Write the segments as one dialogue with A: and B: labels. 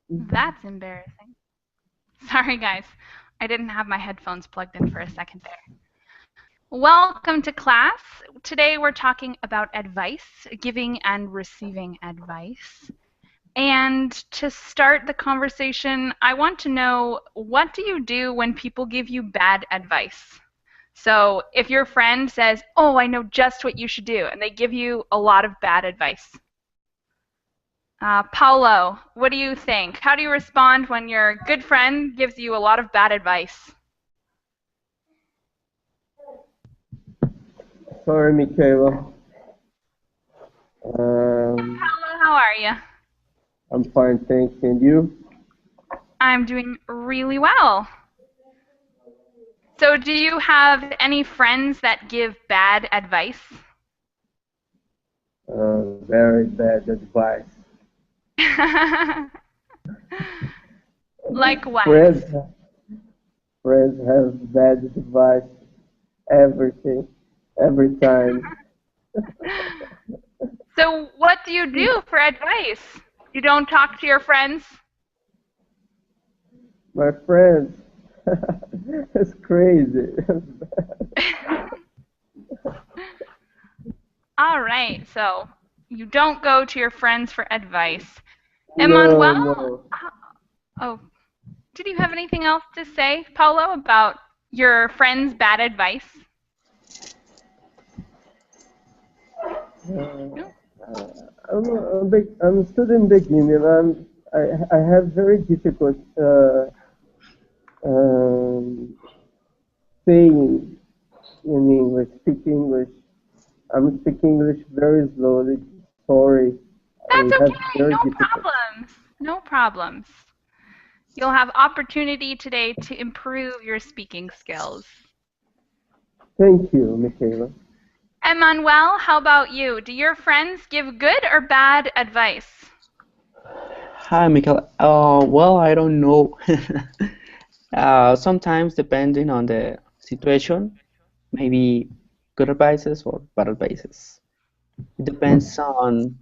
A: That's embarrassing. Sorry, guys. I didn't have my headphones plugged in for a second there. Welcome to class. Today we're talking about advice, giving and receiving advice. And to start the conversation, I want to know, what do you do when people give you bad advice? So if your friend says, "Oh, I know just what you should do," and they give you a lot of bad advice. Paulo, what do you think? How do you respond when your good friend gives you a lot of bad advice?
B: Sorry, Michaela.
A: Paulo, how are you?
B: I'm fine, thanks. And you?
A: I'm doing really well. So do you have any friends that give bad advice?
B: Very bad advice.
A: Like what?
B: Friends, friends have bad advice. Everything, every time.
A: So what do you do for advice? You don't talk to your friends?
B: My friends, it's crazy.
A: All right, so you don't go to your friends for advice.
B: No,
A: Emmanuel,
B: no.
A: oh, did you have anything else to say, Paulo, about your friend's bad advice? No?
B: I'm a student beginner. I have very difficult um, saying in English, speak English. I'm speaking English very slowly. Sorry, I
A: That's
B: have
A: okay,
B: very
A: no
B: difficult.
A: problems. No problems. You'll have opportunity today to improve your speaking skills.
B: Thank you, Michaela.
A: Emmanuel, how about you? Do your friends give good or bad advice?
C: Hi, Michael. Well, I don't know. Sometimes, depending on the situation, maybe good advices or bad advices. It depends on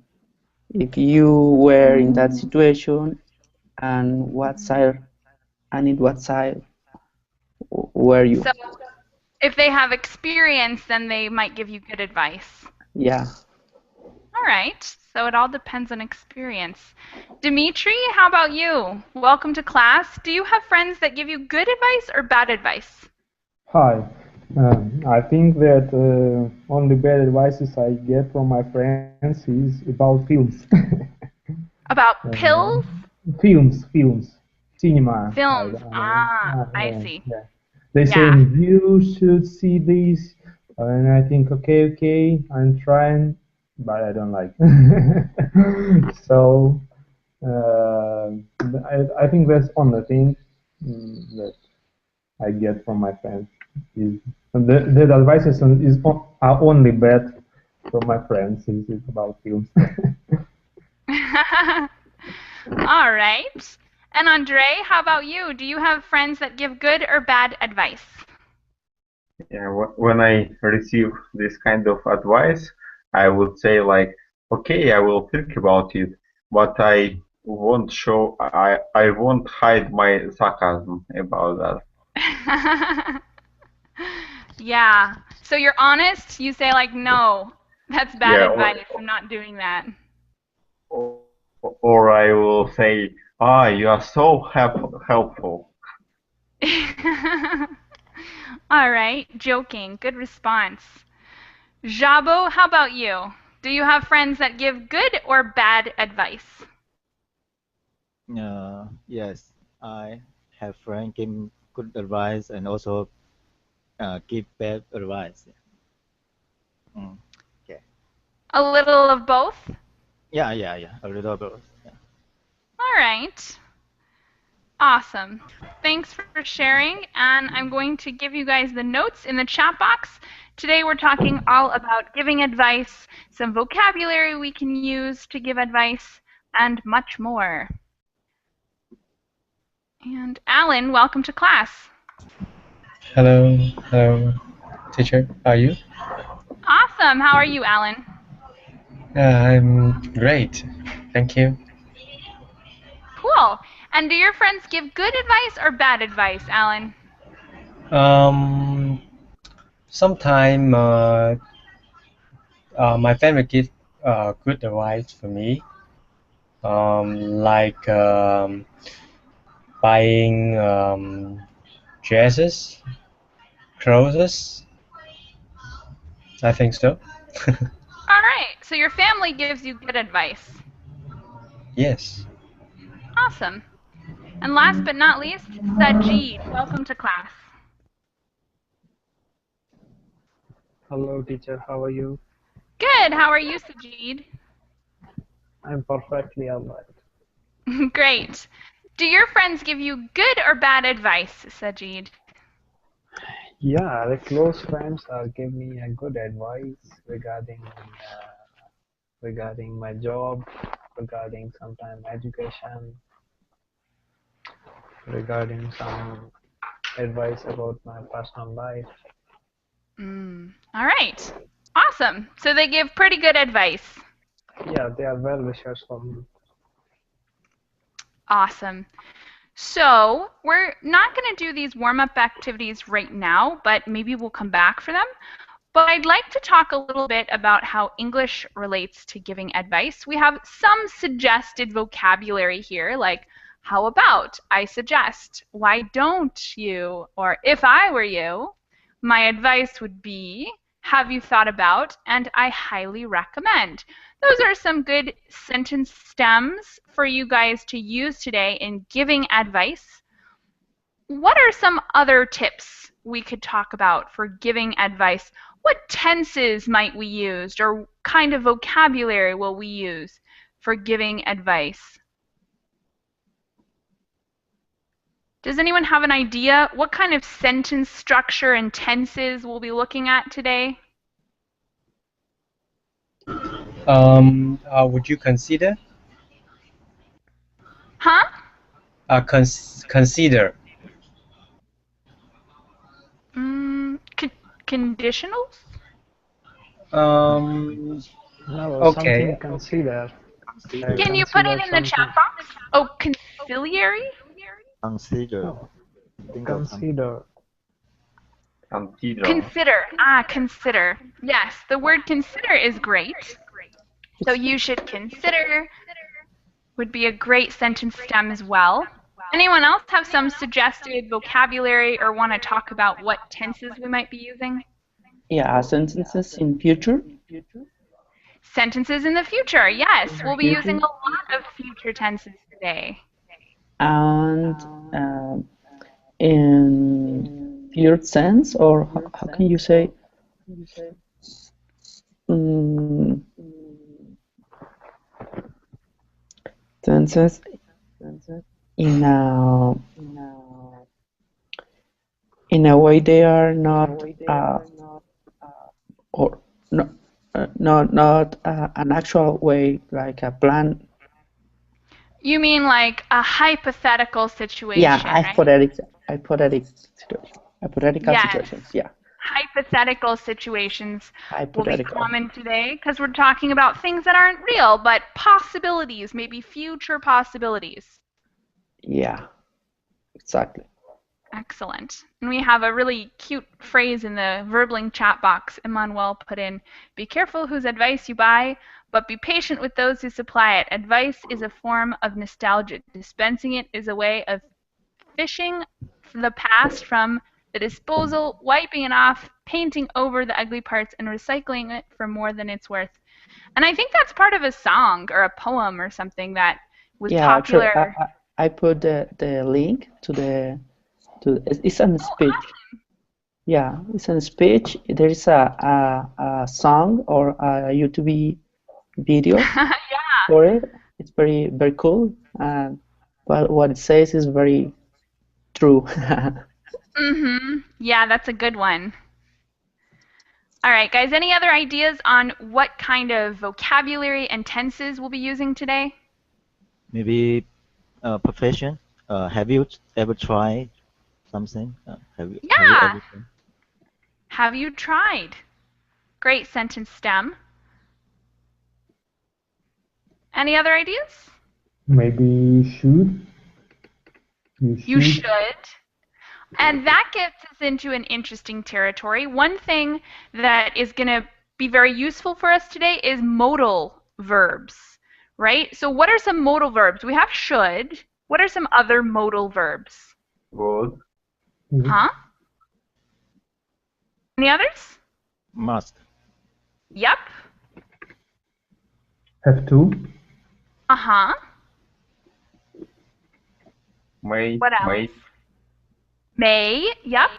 C: if you were in that situation and what side and in what side were you.
A: So, if they have experience, then they might give you good advice.
C: Yeah.
A: All right, so it all depends on experience. Dimitri, how about you? Welcome to class. Do you have friends that give you good advice or bad advice?
D: Hi. I think that only bad advices I get from my friends is about films.
A: About
D: uh,
A: pills?
D: films, cinema.
A: Films. I
D: Yeah,
A: see.
D: yeah. They say
A: Yeah.
D: you should see this, and I think okay, I'm trying, but I don't like. So I think that's only thing that I get from my friends is the advices are only bad from my friends is about films.
A: All right. And Andre, how about you? Do you have friends that give good or bad advice?
E: Yeah, when I receive this kind of advice, I would say like, okay, I will think about it, but I won't hide my sarcasm about that.
A: Yeah. So you're honest? You say like, "No, that's bad
E: Yeah,
A: advice. I'm not doing that."
E: or, or I will say, you are so helpful.
A: All right. Joking. Good response. Jabo, how about you? Do you have friends that give good or bad advice?
F: Yes, I have friends give good advice and also give bad advice. Mm, okay.
A: A little of both?
F: Yeah. A little bit. Yeah.
A: All right. Awesome. Thanks for sharing. And I'm going to give you guys the notes in the chat box. Today we're talking all about giving advice, some vocabulary we can use to give advice, and much more. And Alan, welcome to class.
G: Hello, teacher. How are you?
A: Awesome. How are you, Alan?
G: I'm great. Thank you.
A: Cool. And do your friends give good advice or bad advice, Alan?
G: Sometime my family give good advice for me, like buying dresses, clothes. I think so.
A: All right. So your family gives you good advice.
G: Yes.
A: Awesome. And last but not least, Sajid, welcome to class.
H: Hello, teacher. How are you?
A: Good. How are you, Sajid?
H: I'm perfectly alright.
A: Great. Do your friends give you good or bad advice, Sajid?
H: Yeah, the close friends give me a good advice regarding my job, regarding sometime education, regarding some advice about my personal life.
A: All right. Awesome. So they give pretty good advice.
H: Yeah, they are well wishers for me.
A: Awesome. So we're not going to do these warm-up activities right now, but maybe we'll come back for them. But I'd like to talk a little bit about how English relates to giving advice. We have some suggested vocabulary here, like how about, I suggest, why don't you, or if I were you, my advice would be, have you thought about, and I highly recommend. Those are some good sentence stems for you guys to use today in giving advice. What are some other tips we could talk about for giving advice? What tenses might we use, or kind of vocabulary will we use for giving advice? Does anyone have an idea what kind of sentence structure and tenses we'll be looking at today?
G: Would you consider?
A: Huh?
G: Consider.
A: Conditionals?
H: No,
G: Okay.
H: something consider.
A: Can you put it in the chat box? Oh, conciliary?
F: Consider.
H: No.
F: Think of something.
H: Consider.
A: Consider. Consider. Yes, the word consider is great. So you should consider would be a great sentence stem as well. Anyone else have some suggested vocabulary or want to talk about what tenses we might be using?
C: Yeah, sentences in future.
A: Sentences in the future, yes. We'll be using a lot of future tenses today.
C: And in pure sense, or how can you say? Tenses in a way they are not or no, not an actual way, like a plan.
A: You mean like a hypothetical situation?
C: Yeah,
A: right?
C: hypothetical situations. Yeah.
A: Hypothetical situations will be
C: Hypothetical.
A: common today because we're talking about things that aren't real, but possibilities, maybe future possibilities.
C: Yeah, exactly.
A: Excellent. And we have a really cute phrase in the Verbling chat box. Emmanuel put in, be careful whose advice you buy, but be patient with those who supply it. Advice is a form of nostalgia. Dispensing it is a way of fishing the past from the disposal, wiping it off, painting over the ugly parts, and recycling it for more than it's worth. And I think that's part of a song or a poem or something that was popular.
C: Actually, I put the link to it's a speech. Yeah, it's a speech. There is a song or a YouTube video for it. It's very cool. And what it says is very true.
A: Yeah, that's a good one. All right, guys, any other ideas on what kind of vocabulary and tenses we'll be using today?
F: Maybe profession. Have you ever tried something? Have you ever tried?
A: Have you tried? Great sentence stem. Any other ideas?
D: Maybe should.
A: You should. And that gets us into an interesting territory. One thing that is going to be very useful for us today is modal verbs, right? So what are some modal verbs? We have should. What are some other modal verbs?
E: Would.
A: Huh? Any others?
F: Must.
A: Yep.
D: Have to.
A: Uh-huh.
E: May.
A: What else?
E: May.
A: May. Yep.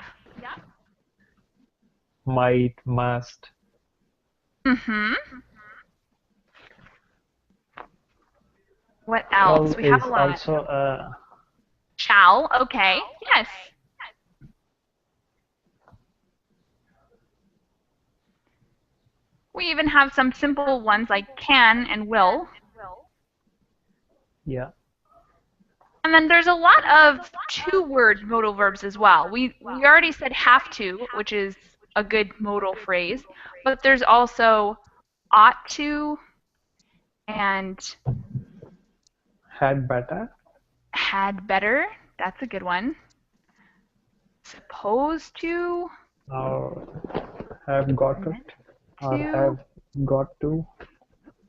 H: Might, must.
A: Mm-hmm. What else?
H: Shall
A: We have
H: is
A: a lot.
H: also
A: Shall. Okay. Yes. We even have some simple ones like can and will.
H: yeah.
A: And then there's a lot of two-word modal verbs as well. We already said have to, which is a good modal phrase, but there's also ought to and
H: Had better.
A: had better. That's a good one. Supposed to.
H: Or have got it. Or
A: To.
H: have got to.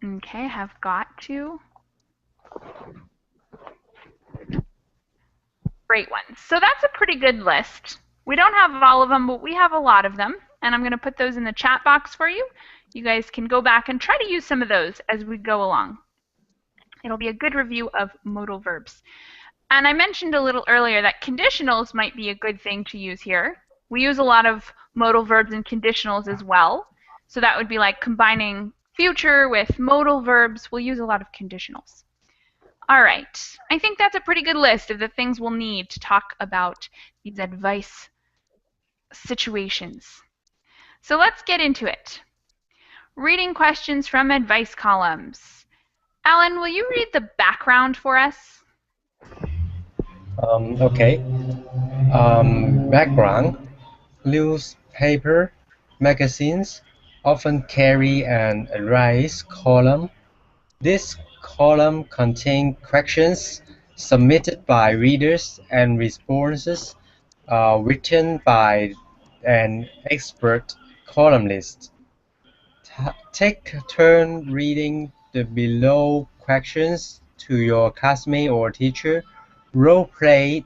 A: Okay, have got to. Great ones. So that's a pretty good list. We don't have all of them, but we have a lot of them. And I'm going to put those in the chat box for you. You guys can go back and try to use some of those as we go along. It'll be a good review of modal verbs. And I mentioned a little earlier that conditionals might be a good thing to use here. We use a lot of modal verbs and conditionals as well. So that would be like combining future with modal verbs. We'll use a lot of conditionals. All right. I think that's a pretty good list of the things we'll need to talk about these advice situations. So let's get into it. Reading questions from advice columns. Alan, will you read the background for us?
G: Okay. Background. Newspaper, magazines often carry an advice column. This column contains questions submitted by readers and responses written by an expert columnist. Take a turn reading the below questions to your classmate or teacher. Role-play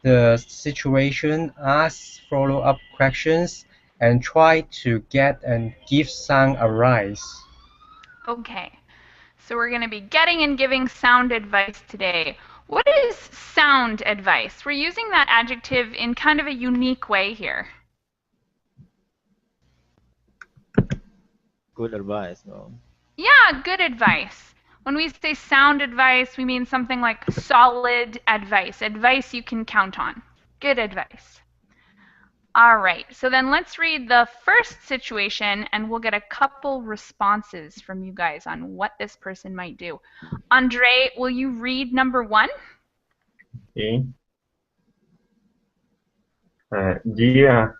G: the situation, ask follow-up questions, and try to get and give some advice.
A: Okay. So we're going to be getting and giving sound advice today. What is sound advice? We're using that adjective in kind of a unique way here.
F: Good advice. No?
A: Yeah, good advice. When we say sound advice, we mean something like solid advice, advice you can count on. Good advice. All right, so then let's read the first situation and we'll get a couple responses from you guys on what this person might do. Andre, will you read number 1?
E: Okay. Dear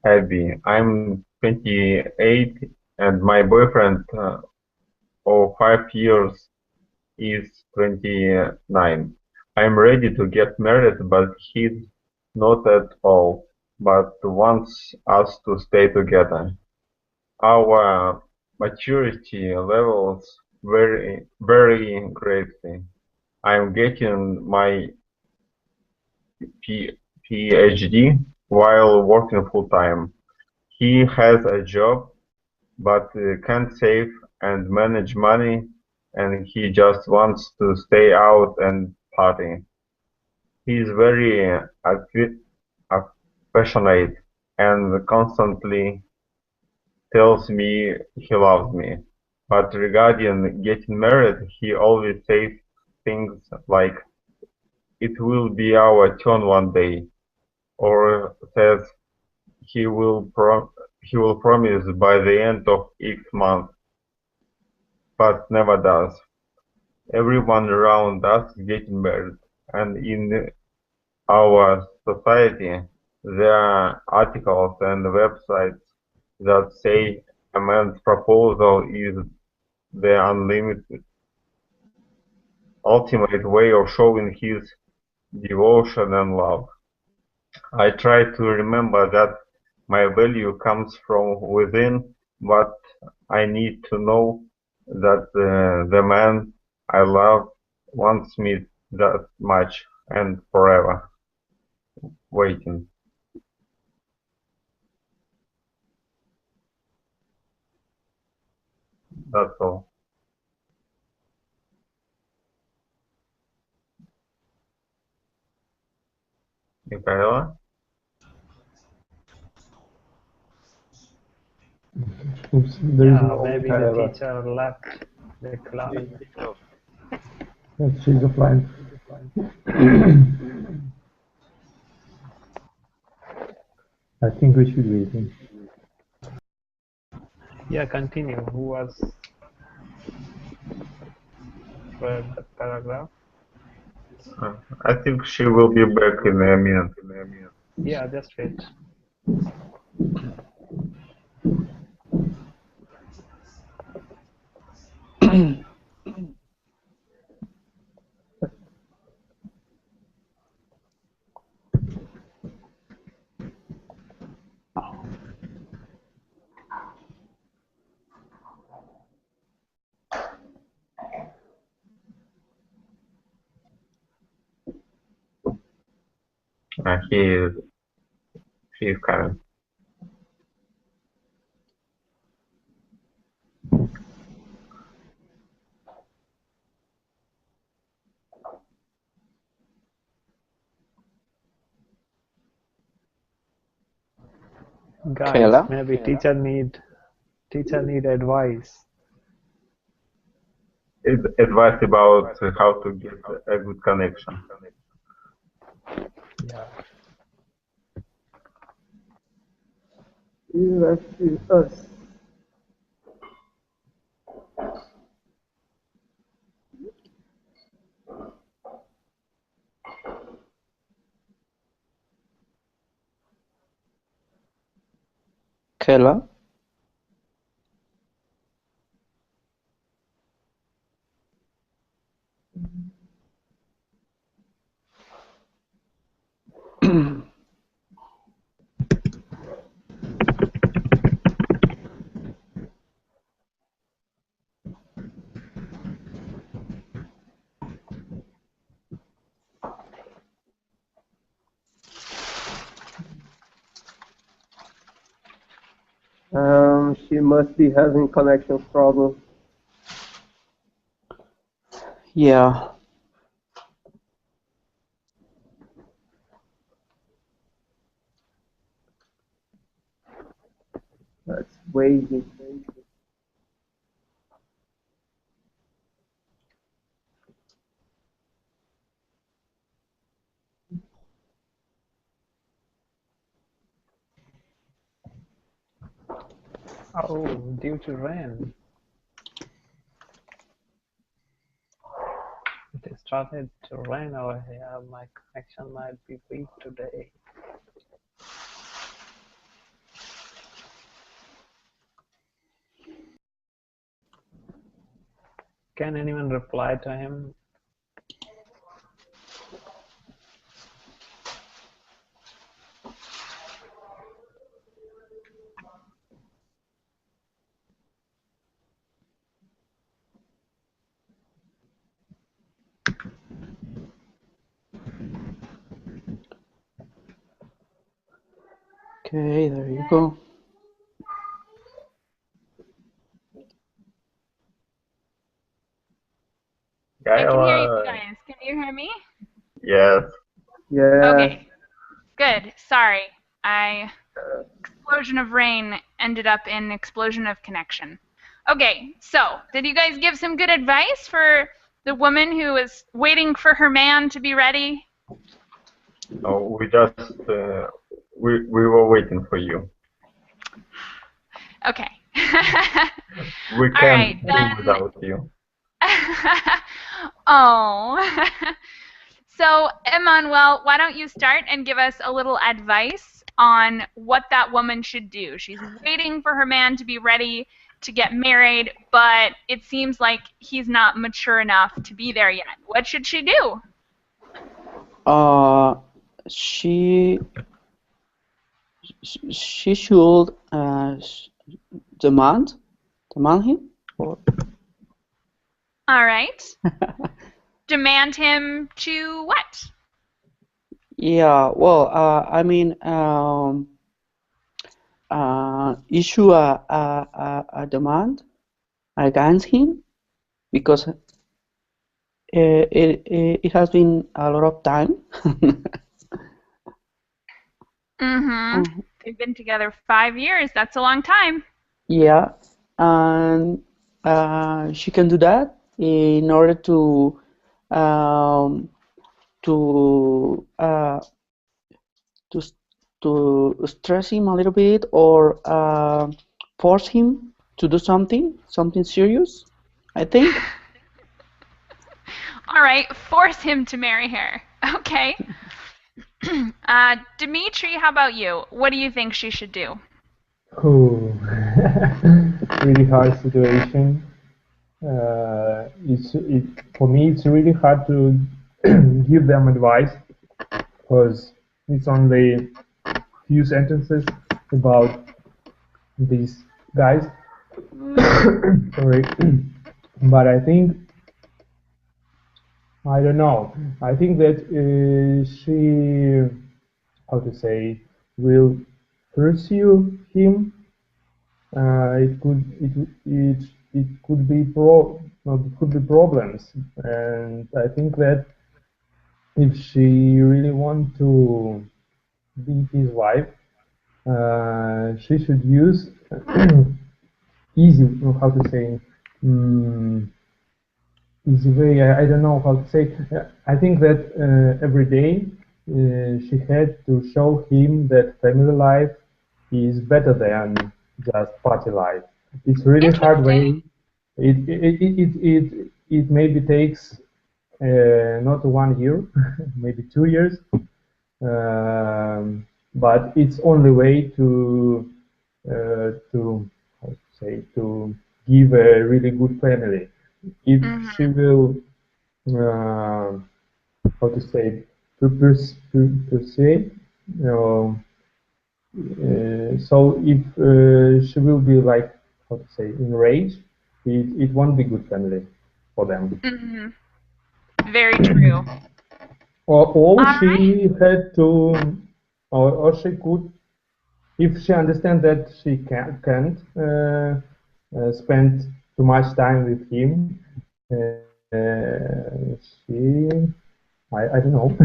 E: Abby, I'm 28 and my boyfriend of 5 years is 29. I'm ready to get married, but he's not at all, but wants us to stay together. Our maturity levels vary greatly. I'm getting my PhD while working full-time. He has a job, but can't save and manage money, and he just wants to stay out and party. He's very passionate and constantly tells me he loves me. But regarding getting married, he always says things like, "It will be our turn one day," or says he will promise by the end of X month, but never does. Everyone around us is getting married, and in our society, there are articles and websites that say a man's proposal is the unlimited ultimate way of showing his devotion and love. I try to remember that my value comes from within, but I need to know that the man I love wants me that much and forever. Waiting. That's all. Michaela?
D: Oops, there is
H: Yeah,
D: no
H: maybe the
D: Michaela.
H: teacher left the class.
D: Yes, she's offline. I think we should wait.
H: Yeah, continue. Who was read the paragraph?
E: I think she will be back in a minute.
H: Yeah, just wait.
E: He is coming.
H: Guys,
C: Kayla?
H: maybe teacher need advice.
E: Advice about how to get a good connection.
H: Yeah.
B: You actually us.
C: Kayla?
B: She must be having connection problems.
C: Yeah.
B: That's waiting.
H: Oh, due to rain. It started to rain over here. My connection might be weak today. Can anyone reply to him?
C: Okay, there you go.
A: I can hear you
E: Kayla.
A: guys. Can you hear me?
E: Yes.
B: Yeah.
A: Okay. Good. Sorry. Explosion of rain ended up in explosion of connection. Okay, so did you guys give some good advice for the woman who was waiting for her man to be ready?
E: No, we just we were waiting for you.
A: Okay.
E: We
A: All
E: can't
A: right,
E: do
A: then.
E: without you.
A: Oh. So, Emmanuel, why don't you start and give us a little advice on what that woman should do? She's waiting for her man to be ready, to get married, but it seems like he's not mature enough to be there yet. What should she do?
C: She she should demand him. Or
A: All right. Demand him to what?
C: yeah, well, I mean, issue a demand against him because it has been a lot of time.
A: Mm-hmm. They've been together 5 years. That's a long time.
C: Yeah, and she can do that in order um, to uh, to s- to stress him a little bit or force him to do something serious, I think.
A: All right, force him to marry her. Okay. Dimitri, how about you? What do you think she should do?
D: Oh, really hard situation. For me, it's really hard to give them advice because it's only few sentences about these guys. Sorry, but I don't know. I think that she, how to say, will pursue him. It could be problems, and I think that if she really want to be his wife, she should use easy, how to say, easy way. I don't know how to say. I think that every day she had to show him that family life is better than just party life. It's really hard way.
A: Interesting.
D: It maybe takes not 1 year, maybe 2 years, but it's only way to how to say to give a really good family. If she will how to say persuade, so if she will be like how to say enraged, it won't be good family for them.
A: Very true.
D: Or
A: All right.
D: she had to, or she could, if she understands that she can't spend too much time with him, she, I don't know.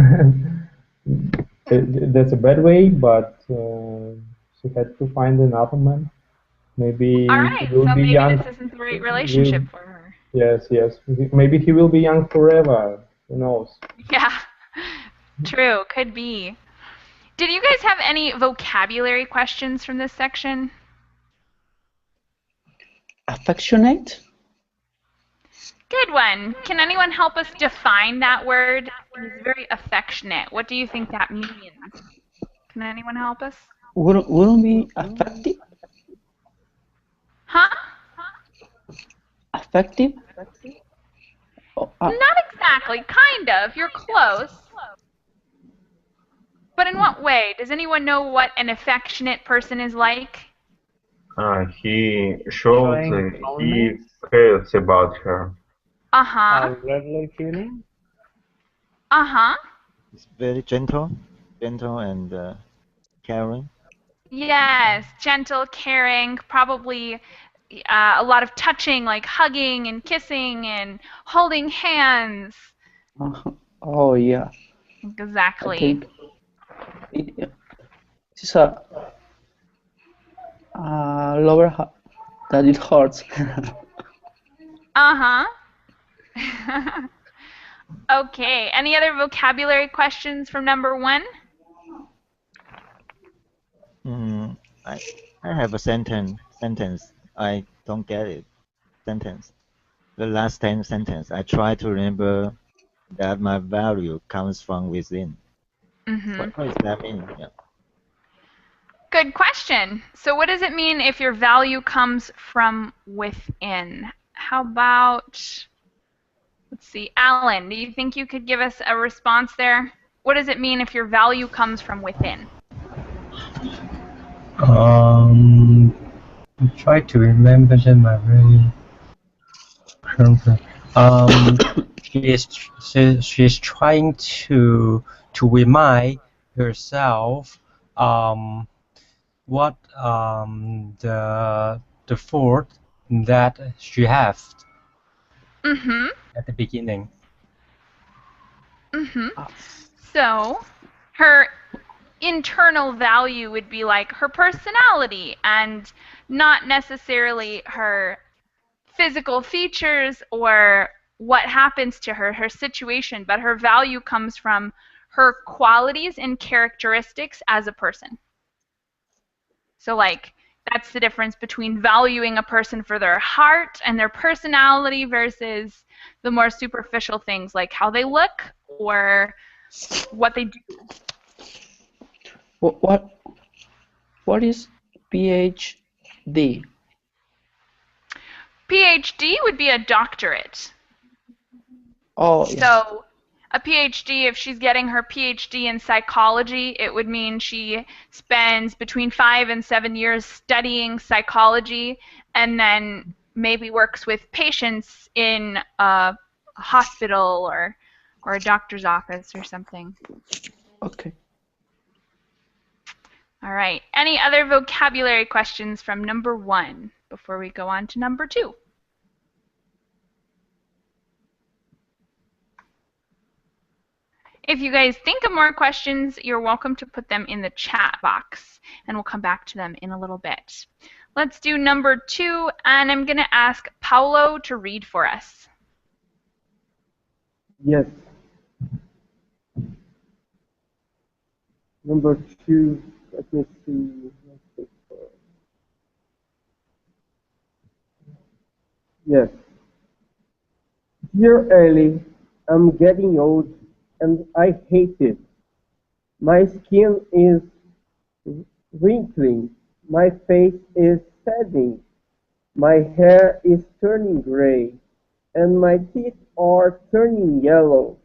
D: That's a bad way, but she had to find another man.
A: All
D: Maybe he
A: right.
D: will
A: So
D: be
A: maybe
D: young.
A: this isn't the right
D: Will,
A: relationship for her.
D: yes, yes. Maybe he will be young forever. Who knows?
A: Yeah. True. Could be. Did you guys have any vocabulary questions from this section?
C: Affectionate?
A: Good one. Can anyone help us define that word? He's very affectionate. What do you think that means? Can anyone help us?
C: Wouldn't be affective?
A: Huh?
C: Affective? Oh,
A: Not exactly. Kind of. You're close. But in what way? Does anyone know what an affectionate person is like?
E: He shows
H: Showing
E: he
H: fondness,
E: cares about her.
A: Uh-huh.
H: lovely feeling.
A: Uh-huh.
F: It's very gentle, and caring.
A: Yes, gentle, caring, probably a lot of touching, like hugging and kissing and holding hands.
C: oh yeah, I
A: Exactly.
C: think it's a lower that it hurts.
A: Uh-huh. Okay, any other vocabulary questions from number 1?
F: I have a sentence. I don't get it. Sentence. The last sentence. I try to remember that my value comes from within.
A: Mm-hmm.
F: What does that mean? Yeah.
A: Good question. So what does it mean if your value comes from within? How about, let's see, Alan, do you think you could give us a response there? What does it mean if your value comes from within?
G: Try to remember them my very she's trying to remind herself what the fault that she has at the beginning.
A: So her internal value would be like her personality and not necessarily her physical features or what happens to her, her situation, but her value comes from her qualities and characteristics as a person. So like that's the difference between valuing a person for their heart and their personality versus the more superficial things like how they look or what they do.
C: What is PhD?
A: PhD would be a doctorate.
C: Oh, yes.
A: So a PhD, if she's getting her PhD in psychology, it would mean she spends between 5 and 7 years studying psychology and then maybe works with patients in a hospital or a doctor's office or something.
C: Okay.
A: All right. Any other vocabulary questions from number 1 before we go on to number 2? If you guys think of more questions, you're welcome to put them in the chat box, and we'll come back to them in a little bit. Let's do number 2, and I'm going to ask Paulo to read for us.
B: Yes. Number 2, let me see. Yes. Dear Ellie, I'm getting old and I hate it. My skin is wrinkling, my face is sagging, my hair is turning gray, and my teeth are turning yellow.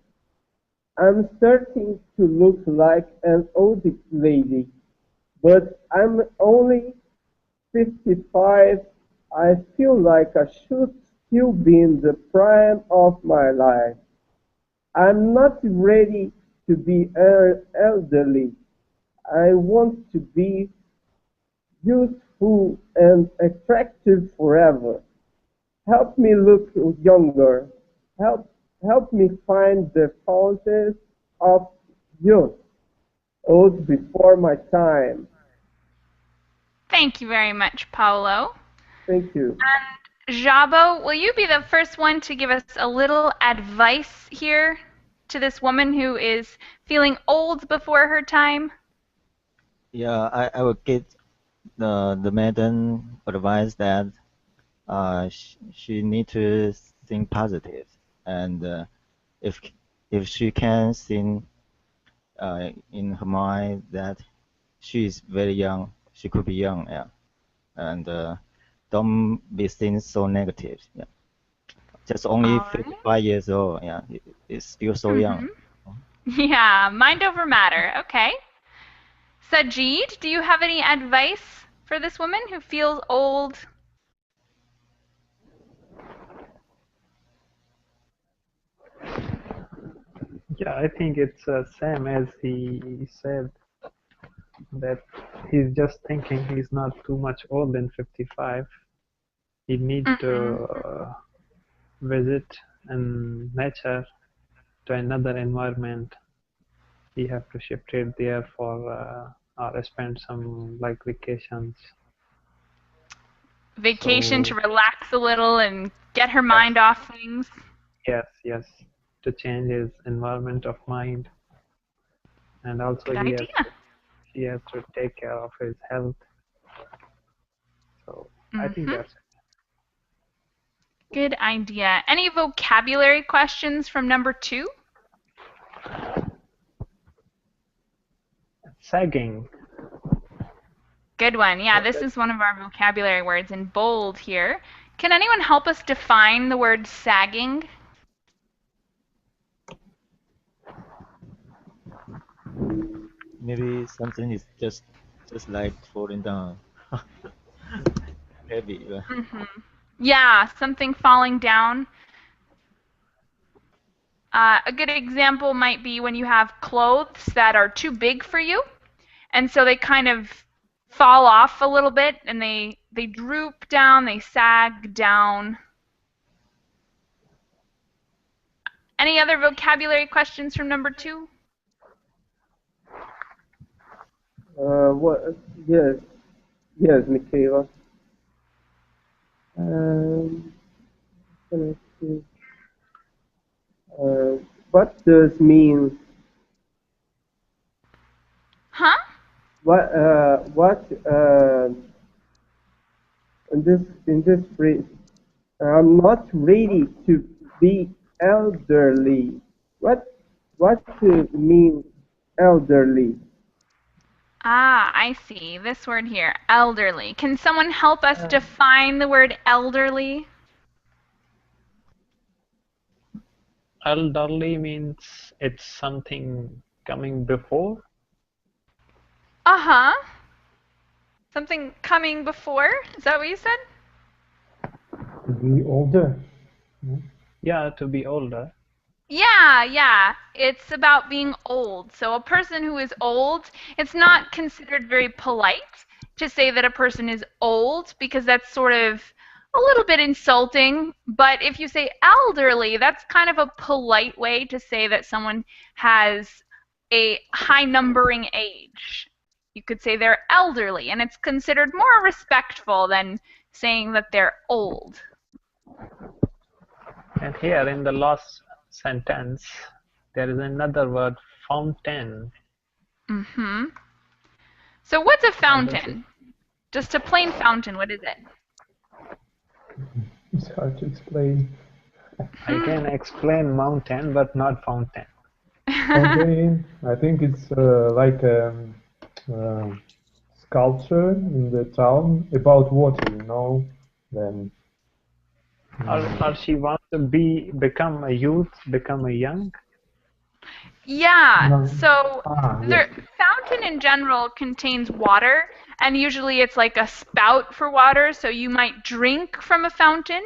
B: I'm starting to look like an old lady, but I'm only 55. I feel like I should still be in the prime of my life. I'm not ready to be elderly. I want to be youthful and attractive forever. Help me look younger. Help me find the fountains of youth, old before my time.
A: Thank you very much, Paulo.
B: Thank you.
A: And Jabo, will you be the first one to give us a little advice here to this woman who is feeling old before her time?
F: Yeah, I will give the madam advice that she need to think positive, and if she can think in her mind that she is very young, she could be young, yeah, and don't be seen so negative, yeah. Just only
A: All right.
F: 55 years old, yeah, it's still so young.
A: Yeah, mind over matter. Okay. Sajid, do you have any advice for this woman who feels old?
H: Yeah, I think it's same as he said, that he's just thinking he's not too much old in 55. He needs to visit in nature to another environment. He have to shift it there for or spend some like vacations.
A: Vacation to relax a little and get her mind off things.
H: Yes, to change his environment of mind, and also
A: Good idea.
H: he has to take care of his health. So I think that's it.
A: Good idea. Any vocabulary questions from number 2?
H: Sagging.
A: Good one. Yeah, this is one of our vocabulary words in bold here. Can anyone help us define the word sagging?
F: Maybe something is just like falling down. Heavy.
A: Yeah, something falling down. A good example might be when you have clothes that are too big for you, and so they kind of fall off a little bit, and they droop down, they sag down. Any other vocabulary questions from number 2?
B: What? Yes, yes, Michaela. Let me see. What does mean?
A: Huh?
B: What? In this phrase, I'm not ready to be elderly. What mean elderly?
A: Ah, I see. This word here, elderly. Can someone help us define the word elderly?
H: Elderly means it's something coming before.
A: Uh-huh. Something coming before? Is that what you said?
D: To be older.
H: Yeah, to be older.
A: Yeah. It's about being old. So a person who is old, it's not considered very polite to say that a person is old because that's sort of a little bit insulting. But if you say elderly, that's kind of a polite way to say that someone has a high numbering age. You could say they're elderly, and it's considered more respectful than saying that they're old.
H: And here in the last sentence, there is another word, fountain.
A: Mm-hmm. So what's a fountain? Just a plain fountain, what is it?
D: It's hard to explain.
H: I can explain mountain, but not fountain.
D: Fountain, I think it's like a sculpture in the town about water, you know. Then.
H: Or she wants to become a youth, become a young.
A: Yeah,
D: No.
A: so
D: Yes.
A: fountain in general contains water, and usually it's like a spout for water, so you might drink from a fountain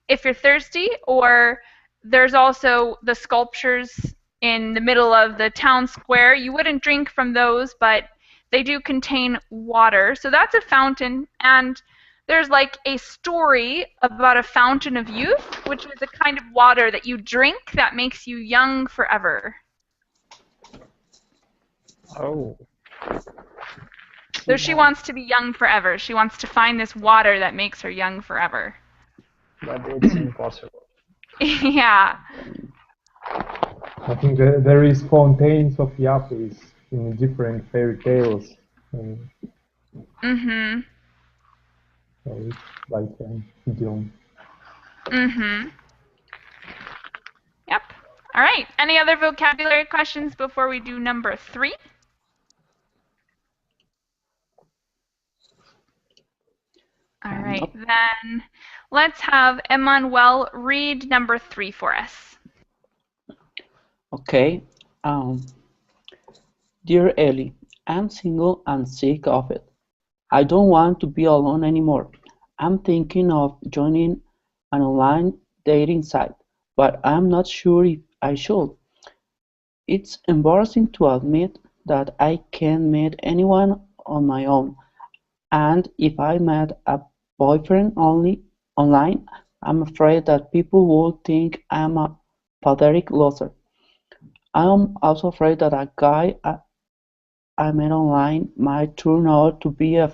A: if you're thirsty, or there's also the sculptures in the middle of the town square. You wouldn't drink from those, but they do contain water, so that's a fountain. And there's like a story about a fountain of youth, which is a kind of water that you drink that makes you young forever.
H: Oh.
A: So she wants to be young forever. She wants to find this water that makes her young forever.
H: But it's impossible.
A: Yeah.
D: I think there is fountains of Yapis in different fairy tales.
A: Mm-hmm.
D: So it's like an idiom.
A: Mm-hmm. Yep. All right. Any other vocabulary questions before we do number 3? All right. Then let's have Emmanuel read number 3 for us.
C: Okay. Dear Ellie, I'm single and sick of it. I don't want to be alone anymore. I'm thinking of joining an online dating site, but I'm not sure if I should. It's embarrassing to admit that I can't meet anyone on my own, and if I met a boyfriend only online, I'm afraid that people will think I'm a pathetic loser. I'm also afraid that a guy I met online might turn out to be a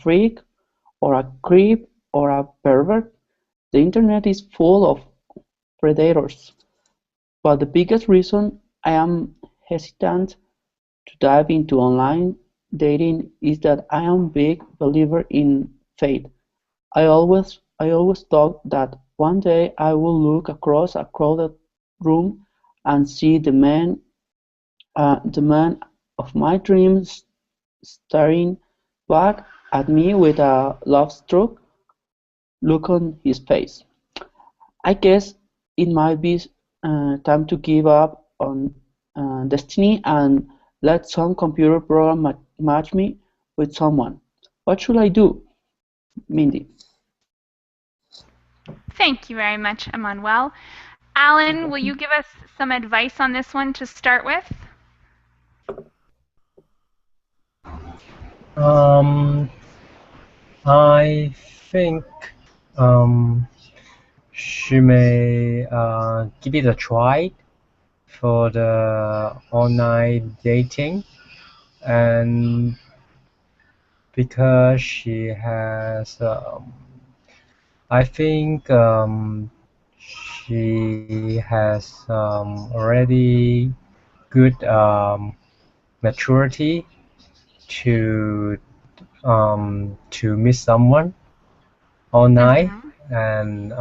C: freak or a creep or a pervert. The internet is full of predators, but the biggest reason I am hesitant to dive into online dating is that I am a big believer in fate. I always thought that one day I will look across a crowded room and see the man of my dreams staring Looked at me with a love-struck look on his face. I guess it might be time to give up on destiny and let some computer program match me with someone. What should I do, Mindy?
A: Thank you very much, Emmanuel. Alan, will you give us some advice on this one to start with?
G: I think she may give it a try for the online dating, and because she has, I think she has already good maturity to meet someone online, and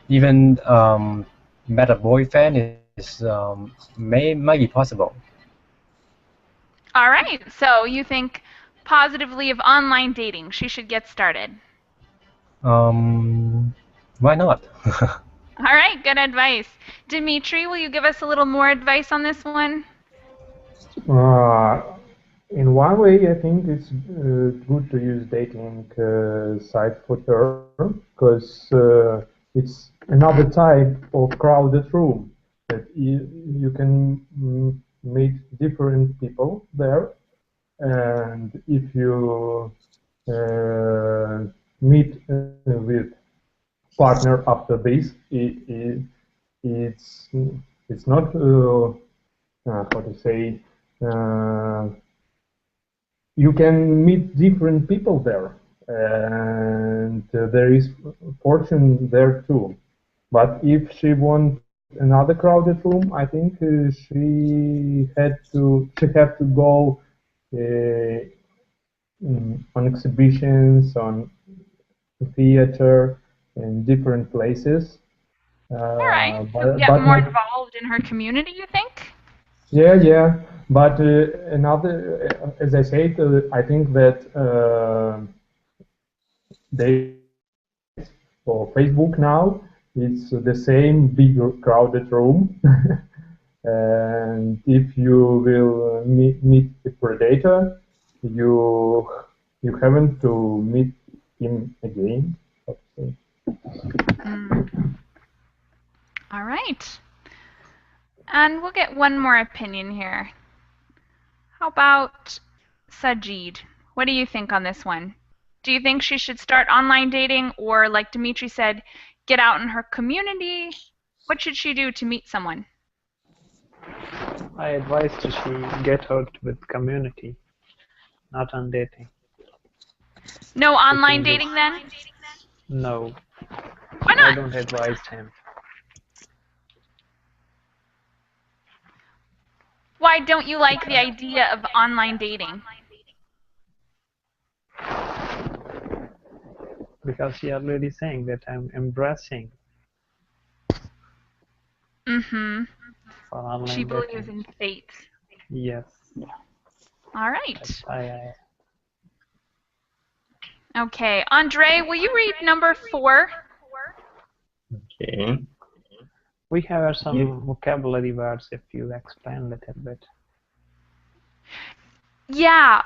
G: even met a boyfriend is might be possible.
A: All right, so you think positively of online dating. She should get started.
G: Why not?
A: All right, good advice. Dimitri, will you give us a little more advice on this one?
D: In one way, I think it's good to use dating site for her because it's another type of crowded room that you can meet different people there, and if you meet with partner after this, it's not how to say. You can meet different people there, and there is fortune there too. But if she wants another crowded room, I think she have to go on exhibitions, on theater, in different places.
A: All right, so get more involved in her community, you think?
D: Yeah. But another, as I said, I think that they or Facebook now it's the same big crowded room, and if you will meet a predator, you haven't to meet him again.
A: All right. And we'll get one more opinion here. How about Sajid? What do you think on this one? Do you think she should start online dating, or like Dimitri said, get out in her community? What should she do to meet someone?
H: I advise that she get out with community, not on dating.
A: No online dating then?
H: No.
A: Why not?
H: I don't advise him.
A: Why don't you like the idea of online dating?
H: Because she already saying that I'm embracing. For online
A: She believes
H: dating.
A: in fate.
H: Yes.
A: All right.
H: I
A: Okay, Andre, will you read number 4?
E: Okay.
H: We have some vocabulary words if you explain a little bit.
A: Yeah,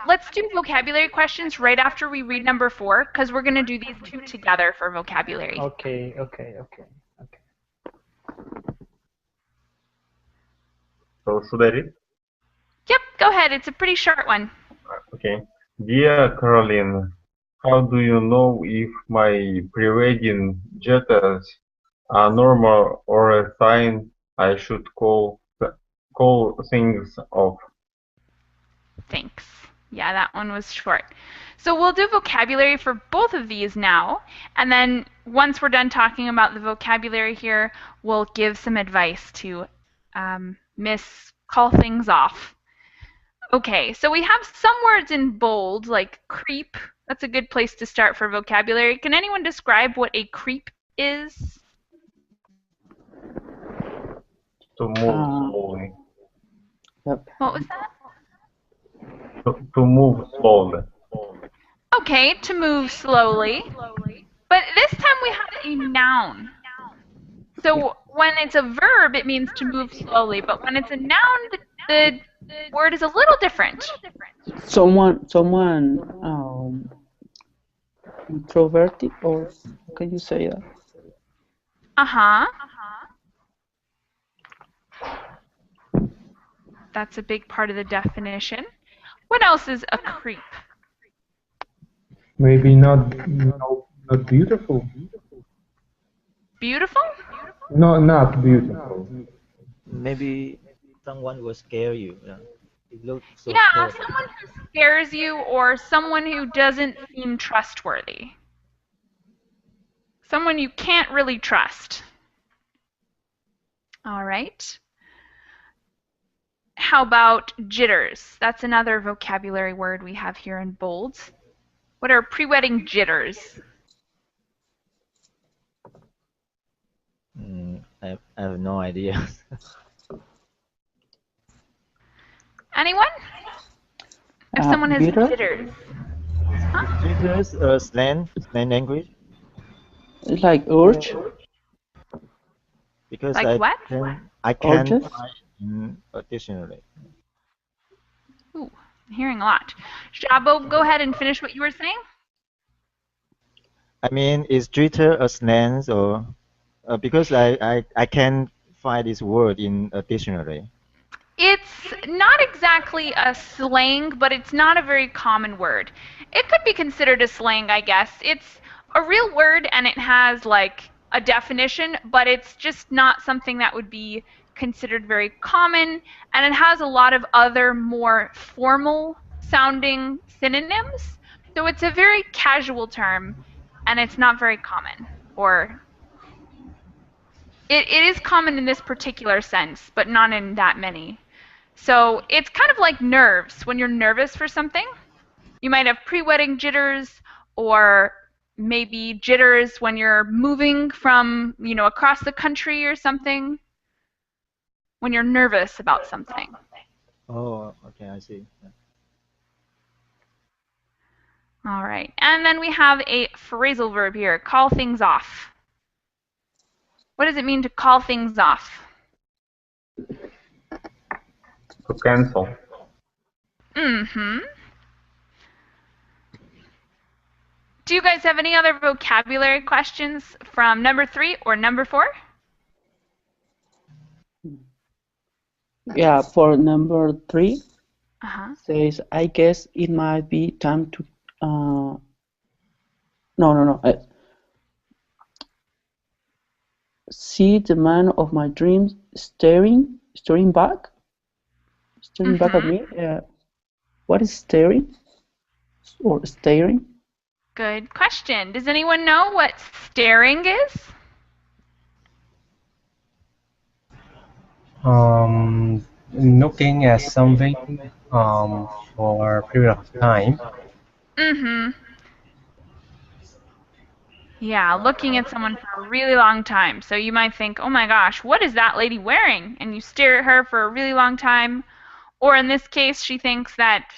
A: let's do vocabulary questions right after we read number 4, because we're gonna do these two together for vocabulary.
H: Okay.
E: So should I read?
A: Yep, go ahead. It's a pretty short one.
E: Okay. Dear Caroline, how do you know if my pre-wedding jitters are normal or a sign I should call things off?
A: Thanks. Yeah, that one was short. So we'll do vocabulary for both of these now, and then once we're done talking about the vocabulary here, we'll give some advice to call things off. Okay, so we have some words in bold, like creep. That's a good place to start for vocabulary. Can anyone describe what a creep is?
E: To move slowly.
C: Yep.
A: What was that?
E: To move slowly.
A: Okay, to move slowly. But this time we have a noun. So when it's a verb, it means to move slowly. But when it's a noun, the word is a little different.
C: Someone introverted, or can you say that?
A: That's a big part of the definition. What else is a creep?
D: Maybe not beautiful.
A: Beautiful?
D: No, not beautiful.
F: Maybe someone will scare you. Yeah. It looks so
A: Yeah,
F: terrible.
A: someone who scares you or someone who doesn't seem trustworthy. Someone you can't really trust. All right. How about jitters? That's another vocabulary word we have here in bold. What are pre-wedding jitters?
F: I have no idea.
A: Anyone? If someone has
C: Jitter?
A: jitters.
F: Jitters slang language?
C: It's like urge.
F: Because
A: like what?
F: I can't
C: Urges?
F: find in a dictionary.
A: Ooh, I'm hearing a lot. Jabo, go ahead and finish what you were saying.
F: I mean, is jitter a slang or because I can't find this word in a dictionary.
A: It's not exactly a slang, but it's not a very common word. It could be considered a slang, I guess. It's a real word and it has like a definition, but it's just not something that would be considered very common, and it has a lot of other more formal sounding synonyms. So it's a very casual term and it's not very common, or it is common in this particular sense, but not in that many. So it's kind of like nerves. When you're nervous for something, you might have pre-wedding jitters, or maybe jitters when you're moving from, across the country or something, when you're nervous about something.
F: Oh, okay, I see. Yeah.
A: All right. And then we have a phrasal verb here, call things off. What does it mean to call things off?
E: To cancel.
A: Mm-hmm. Do you guys have any other vocabulary questions from number 3 or number 4?
C: Yeah, for number 3, says, I guess it might be time to, see the man of my dreams staring back at me. What is staring or staring?
A: Good question. Does anyone know what staring is?
G: Looking at something for a period of time.
A: Mm-hmm. Yeah, looking at someone for a really long time. So you might think, oh my gosh, what is that lady wearing? And you stare at her for a really long time. Or in this case, she thinks that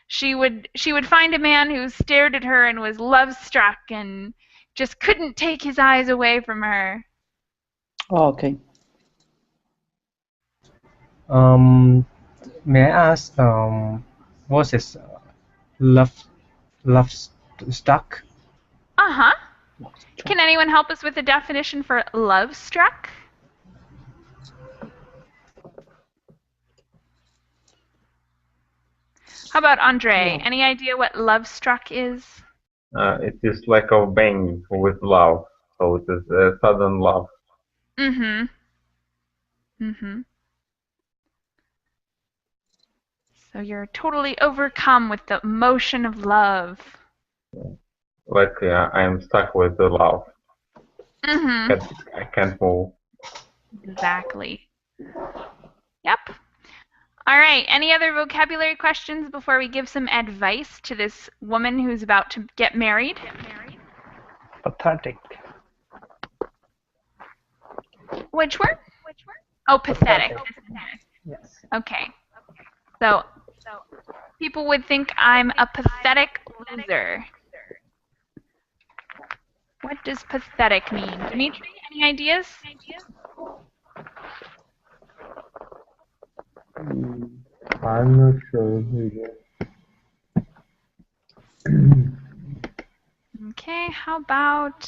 A: she would find a man who stared at her and was love-struck and just couldn't take his eyes away from her.
C: Oh, okay.
G: May I ask, what is love struck?
A: Uh-huh. Can anyone help us with the definition for love-struck? How about Andre? Any idea what love-struck is?
E: It is like a bang with love, so it is a sudden love.
A: Mm-hmm. Mm-hmm. So you're totally overcome with the emotion of love.
E: Like I am stuck with the love.
A: Mm-hmm.
E: I can't move.
A: Exactly. Yep. All right. Any other vocabulary questions before we give some advice to this woman who's about to get married?
H: Pathetic.
A: Which word? Oh, pathetic.
H: Yes.
A: Okay. So people would think I'm a pathetic loser. What does pathetic mean? Dimitri, any ideas?
D: I'm not sure.
A: Okay, how about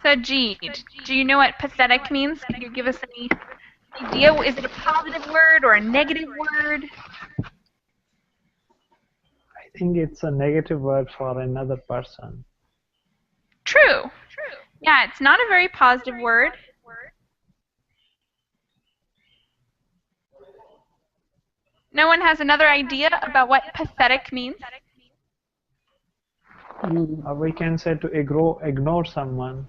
A: Sajid? Do you know what pathetic means? Can you give us any idea? Is it a positive word or a negative word?
H: I think it's a negative word for another person.
A: True. Yeah, it's not a very positive word. No one has another idea about what pathetic means?
H: We can say to ignore someone.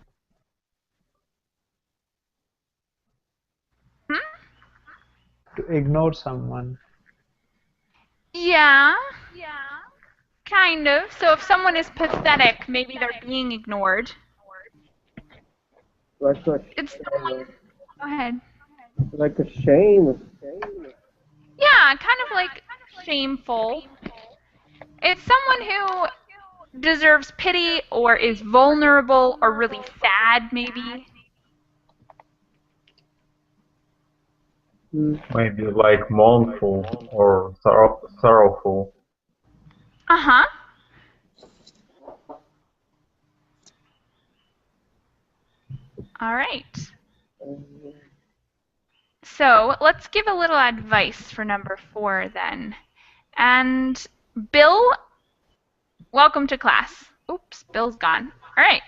H: To ignore someone.
A: Yeah. Kind of. So if someone is pathetic, maybe they're being ignored. It's someone. Go ahead.
B: Like a shame.
A: Yeah, kind of like shameful. It's someone who deserves pity or is vulnerable or really sad, maybe.
E: Maybe like mournful or sorrowful.
A: Uh-huh. All right. So let's give a little advice for number 4 then. And Bill, welcome to class. Oops, Bill's gone. All right.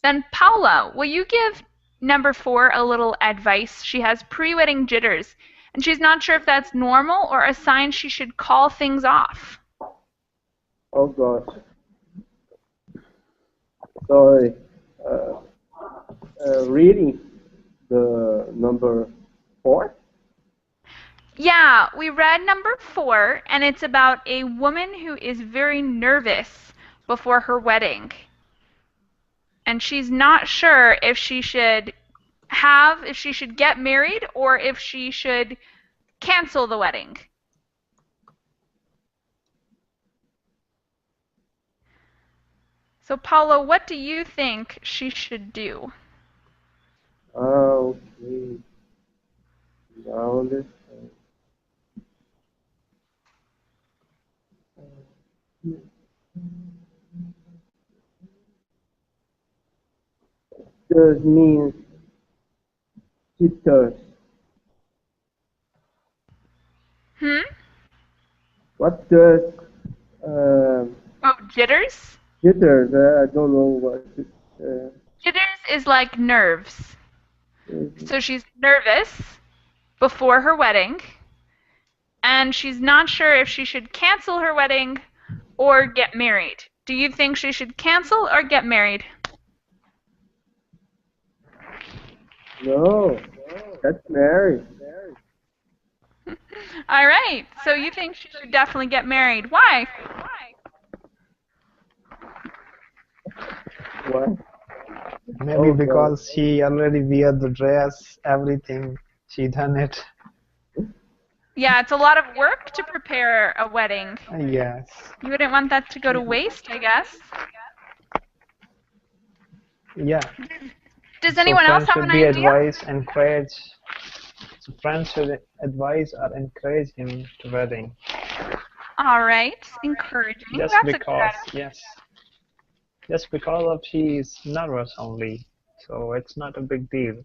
A: Then Paula, will you give number 4 a little advice? She has pre-wedding jitters, and she's not sure if that's normal or a sign she should call things off.
B: Oh gosh. Sorry. Reading the number 4?
A: Yeah, we read number 4, and it's about a woman who is very nervous before her wedding. And she's not sure if she should get married or if she should cancel the wedding. So Paula, what do you think she should do?
B: Okay. Now this. Does mean jitters. What does
A: Jitters?
B: Jitters. I don't know what.
A: Jitters is like nerves. So she's nervous before her wedding, and she's not sure if she should cancel her wedding or get married. Do you think she should cancel or get married?
B: No, get married.
A: All right. So you think she should definitely get married. Why?
B: What?
H: Maybe because she already wear the dress, everything. She done it.
A: Yeah, it's a lot of work to prepare a wedding.
H: Yes.
A: You wouldn't want that to go to waste, I guess.
H: Yeah.
A: Does anyone else have an idea?
H: Advise, encourage. So friends should advise or encourage him to wedding.
A: All right, encouraging.
H: Just
A: That's
H: because, yes. Just because of she is nervous only, so it's not a big deal.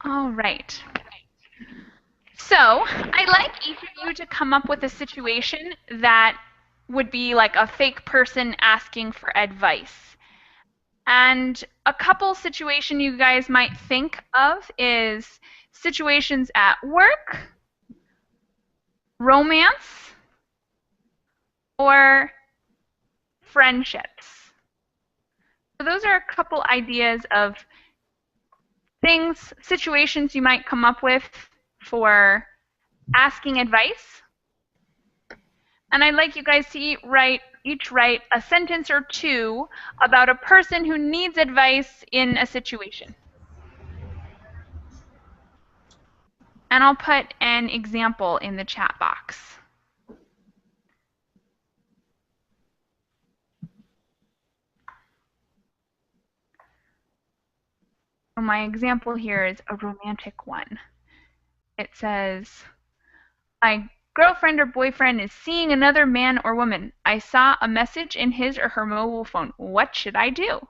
A: All right. So I'd like each of you to come up with a situation that would be like a fake person asking for advice. And a couple situations you guys might think of is situations at work, romance, or friendships. So those are a couple ideas of things, situations you might come up with for asking advice. And I'd like you guys to each write a sentence or two about a person who needs advice in a situation. And I'll put an example in the chat box. So my example here is a romantic one. It says, my girlfriend or boyfriend is seeing another man or woman. I saw a message in his or her mobile phone. What should I do?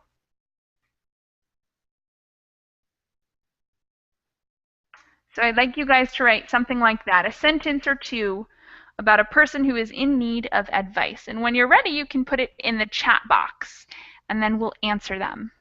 A: So I'd like you guys to write something like that, a sentence or two about a person who is in need of advice. And when you're ready, you can put it in the chat box, and then we'll answer them.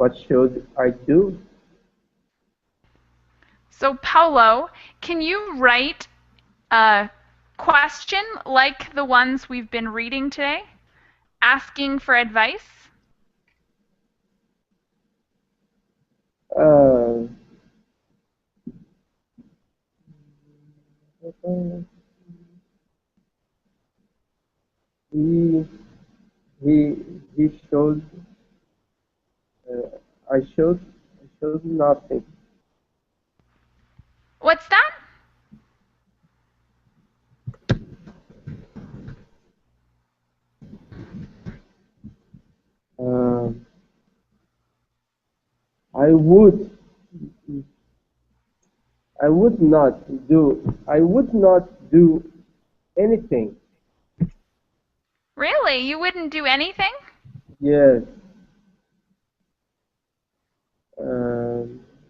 B: What should I do?
A: So Paulo, can you write a question like the ones we've been reading today, asking for advice?
B: Uh, he he showed I showed nothing.
A: What's that?
B: I would not do anything.
A: Really? You wouldn't do anything?
B: Yes,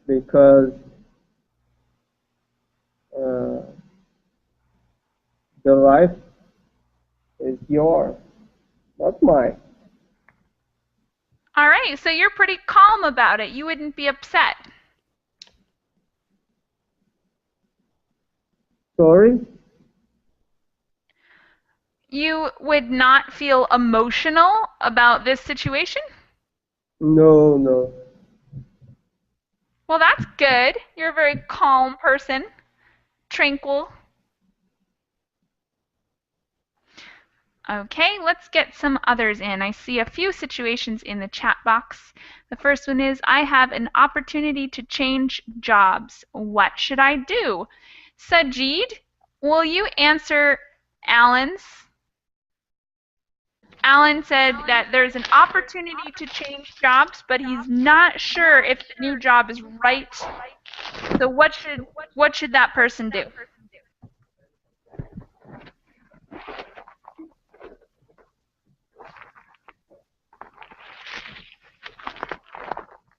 B: because the life is yours, not mine.
A: All right, so you're pretty calm about it. You wouldn't be upset.
B: Sorry?
A: You would not feel emotional about this situation?
B: No, no.
A: Well, that's good. You're a very calm person, tranquil. Okay, let's get some others in. I see a few situations in the chat box. The first one is, I have an opportunity to change jobs. What should I do? Sajid, will you answer Alan's? Alan said that there's an opportunity to change jobs, but he's not sure if the new job is right. So what should that person do?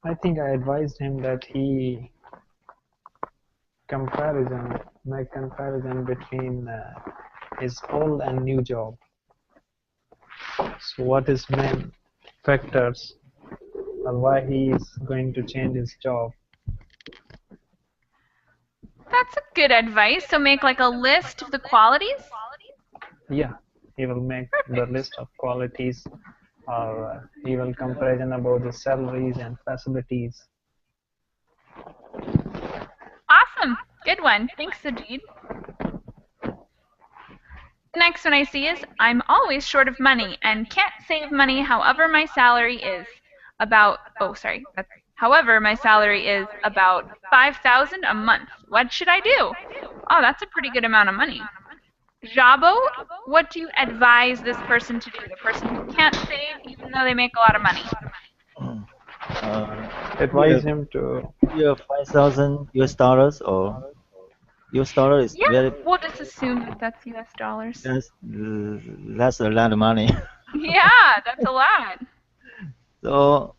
H: I think I advised him that he make comparison between his old and new job. So what is main factors or why he is going to change his job?
A: That's a good advice. So make like a list of the qualities?
H: Yeah, he will make the list of qualities, or he will comparison about the salaries and facilities.
A: Awesome. Good one. Thanks, Sajid. Next one I see is, I'm always short of money and can't save money however my salary is about, however my salary is about 5,000 a month. What should I do? Oh, that's a pretty good amount of money. Jabo, what do you advise this person to do? The person who can't save even though they make a lot of money.
H: Advise him to...
F: Yeah, 5,000 US dollars or US dollar is very...
A: we'll just assume that that's US dollars.
F: That's a lot of money.
A: Yeah, that's a lot.
F: So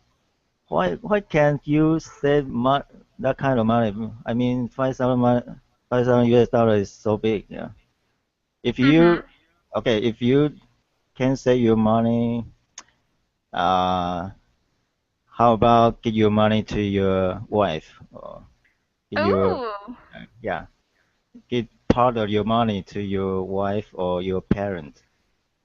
F: why can't you save that kind of money? I mean, 5,000 US dollars is so big. Yeah. If you if you can save your money, how about give your money to your wife or give part of your money to your wife or your parent.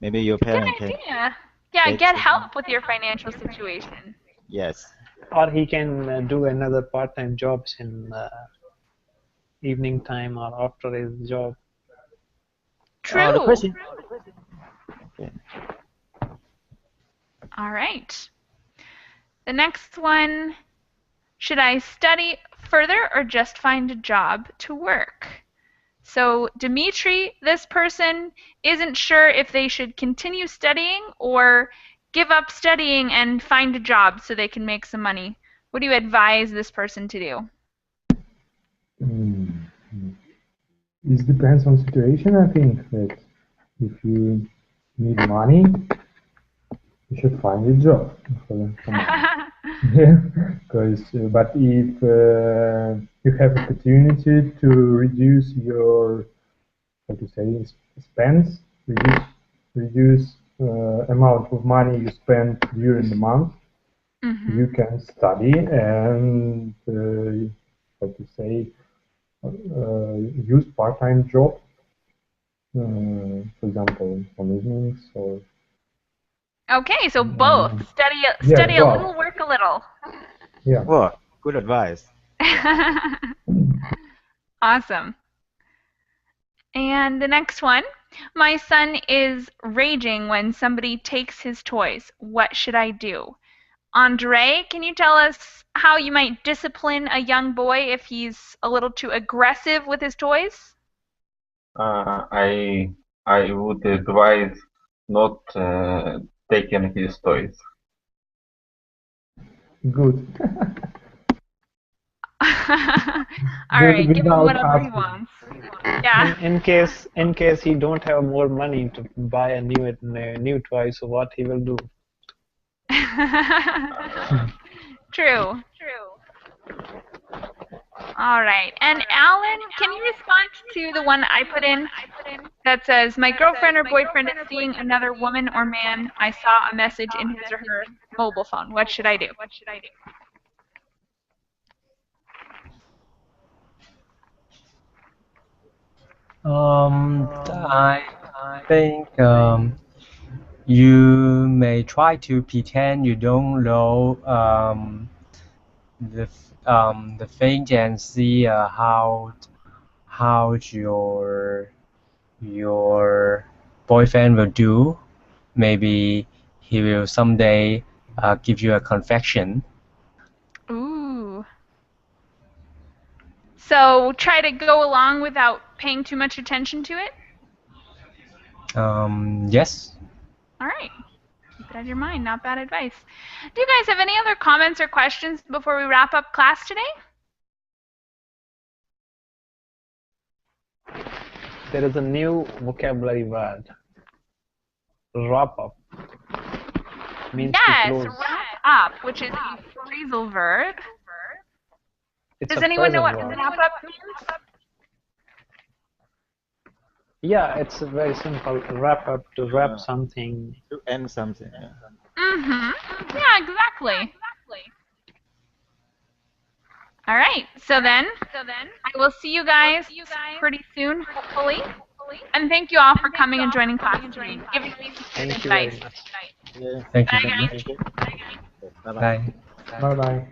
F: Maybe your parent
A: Good idea. Yeah, get help with your financial situation.
F: Yes.
H: Or he can do another part-time jobs in evening time or after his job.
A: True.
F: The question. Okay.
A: All right. The next one, should I study further or just find a job to work? So Dimitri, this person isn't sure if they should continue studying or give up studying and find a job so they can make some money. What do you advise this person to do?
D: This depends on situation. I think that if you need money, you should find a job. Yeah, because but if you have opportunity to reduce your, how to say, expense, reduce amount of money you spend during the month, you can study and how to say, use part-time job, for example, on evenings or.
A: Okay, so both. Study
D: Yeah,
A: a little, work a little.
D: Yeah.
F: Well, good advice.
A: Awesome. And the next one. My son is raging when somebody takes his toys. What should I do? Andre, can you tell us how you might discipline a young boy if he's a little too aggressive with his toys?
E: I would advise not taking his toys.
D: Good.
A: All right, give him whatever he wants. Yeah.
H: In case he don't have more money to buy a new toy, so what he will do?
A: True. All right. And Alan, can you respond to the one I put in that says, my girlfriend or boyfriend is seeing another woman or man. I saw a message in his or her mobile phone. What should I do?
G: I think you may try to pretend you don't know the thing and see how your boyfriend will do. Maybe he will someday give you a confession.
A: Ooh. So try to go along without paying too much attention to it?
G: Yes.
A: All right. Keep it on your mind. Not bad advice. Do you guys have any other comments or questions before we wrap up class today?
H: There is a new vocabulary word. Wrap up. Means
A: yes,
H: to close.
A: wrap up, which is a phrasal verb. Does anyone know what wrap up means?
H: Yeah, it's very simple. Wrap up, to wrap something.
F: To end something.
A: Yeah, exactly. All right. So then, I will see you guys pretty soon, hopefully. And thank you all for coming and joining class today. Giving me some advice.
F: Yeah.
G: Thank you
A: Bye,
G: very
A: guys.
G: much.
F: Bye-bye.
G: Bye.
D: Bye bye.